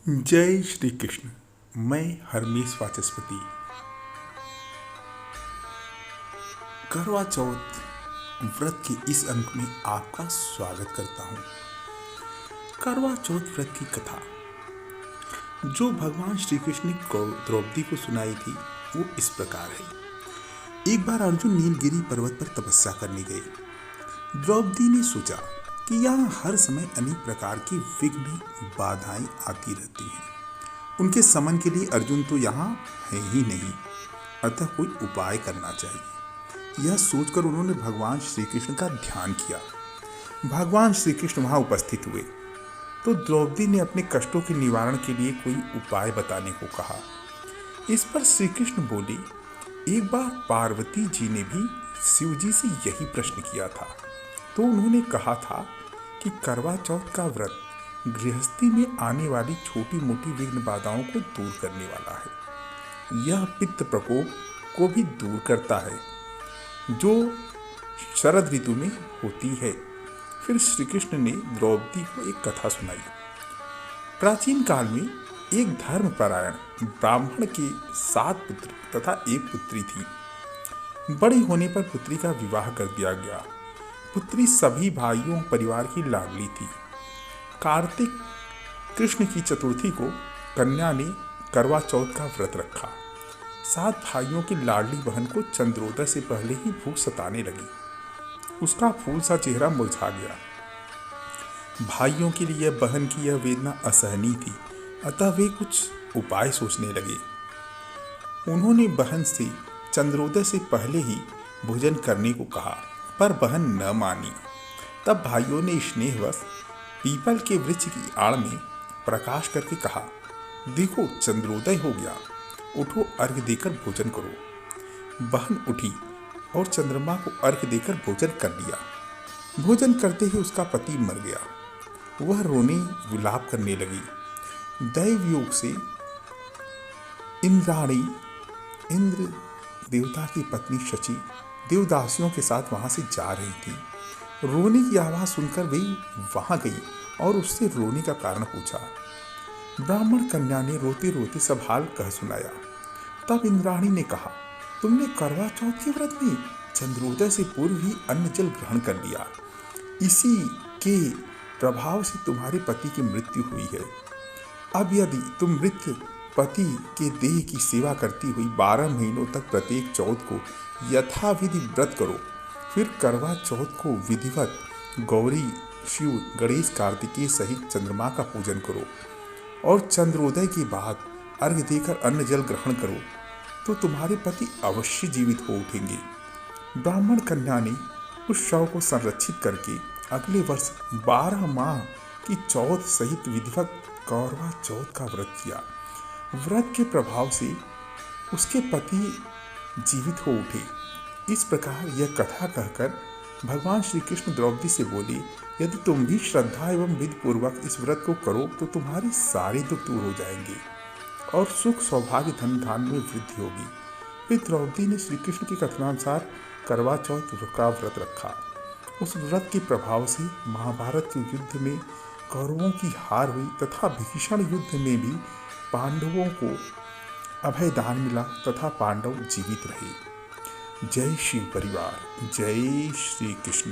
जय श्री कृष्ण। मैं हरमेश वाचस्पति करवा चौथ व्रत के इस अंक में आपका स्वागत करता हूँ। करवा चौथ व्रत की कथा जो भगवान श्री कृष्ण ने द्रौपदी को सुनाई थी वो इस प्रकार है। एक बार अर्जुन नीलगिरी पर्वत पर तपस्या करने गए। द्रौपदी ने सोचा कि यहाँ हर समय अनेक प्रकार की विघ्न बाधाएं आती रहती हैं। उनके शमन के लिए अर्जुन तो यहाँ है ही नहीं, अतः कोई उपाय करना चाहिए। यह सोचकर उन्होंने भगवान श्री कृष्ण का ध्यान किया। भगवान श्री कृष्ण वहाँ उपस्थित हुए तो द्रौपदी ने अपने कष्टों के निवारण के लिए कोई उपाय बताने को कहा। इस पर श्री कृष्ण बोले, एक बार पार्वती जी ने भी शिव जी से यही प्रश्न किया था, तो उन्होंने कहा था कि करवा चौथ का व्रत गृहस्थी में आने वाली छोटी मोटी विघ्न बाधाओं को दूर करने वाला है। यह पित्त प्रकोप को भी दूर करता है जो शरद ऋतु में होती है। फिर श्री कृष्ण ने द्रौपदी को एक कथा सुनाई। प्राचीन काल में एक धर्मपरायण ब्राह्मण के 7 पुत्र तथा 1 पुत्री थी। बड़ी होने पर पुत्री का विवाह कर दिया गया। पुत्री सभी भाइयों परिवार की लाडली थी। कार्तिक कृष्ण की चतुर्थी को कन्या ने करवा चौथ का व्रत रखा। 7 भाइयों की लाडली बहन को चंद्रोदय से पहले ही भूख सताने लगी। उसका फूल सा चेहरा मुरझा गया। भाइयों के लिए बहन की यह वेदना असहनीय थी, अतः वे कुछ उपाय सोचने लगे। उन्होंने बहन से चंद्रोदय से पहले ही भोजन करने को कहा, पर बहन न मानी। तब भाइयों ने स्नेहवश पीपल के वृक्ष की आड़ में प्रकाश करके कहा, देखो चंद्रोदय हो गया, उठो अर्घ्य देकर भोजन करो। बहन उठी और चंद्रमा को अर्घ्य देकर भोजन कर लिया। भोजन करते ही उसका पति मर गया। वह रोने विलाप करने लगी। दैव योग से इंद्राणी, इंद्र देवता की पत्नी शची देवदासियों के साथ वहां से जा रही थी। रोने की आवाज सुनकर वे वहां गई और उससे रोने का कारण पूछा। ब्राह्मण कन्या ने रोते रोते सब हाल कह सुनाया। तब इंद्राणी ने कहा, तुमने करवा चौथ के व्रत में चंद्रोदय से पूर्व ही अन्न जल ग्रहण कर लिया। इसी के प्रभाव से तुम्हारे पति की मृत्यु हुई है। अब यदि तुम मृत पति के देह की सेवा करती हुई 12 महीनों तक प्रत्येक चौथ को यथाविधि व्रत करो, फिर करवा चौथ को विधिवत गौरी, शिव, गणेश, कार्तिकेय सहित चंद्रमा का पूजन करो और चंद्रोदय के बाद अर्घ्य देकर अन्न जल ग्रहण करो, तो तुम्हारे पति अवश्य जीवित हो उठेंगे। ब्राह्मण कन्या ने उस शव को संरक्षित करके अगले वर्ष 12 माह की चौथ सहित विधिवत करवा चौथ का व्रत किया। व्रत के प्रभाव से उसके पति जीवित हो उठे। इस प्रकार यह कथा कहकर भगवान श्री कृष्ण द्रौपदी से बोले, यदि तुम भी श्रद्धा एवं विधि पूर्वक इस व्रत को करो तो तुम्हारे सारे दुख दूर हो जाएंगे और सुख, सौभाग्य, धन धान में वृद्धि होगी। फिर द्रौपदी ने श्री कृष्ण के कथनानुसार करवा चौथ का व्रत रखा। उस व्रत के प्रभाव से महाभारत के युद्ध में कौरवों की हार हुई तथा भीषण युद्ध में भी पांडवों को अभयदान मिला तथा पांडव जीवित रहे। जय शिव परिवार, जय श्री कृष्ण।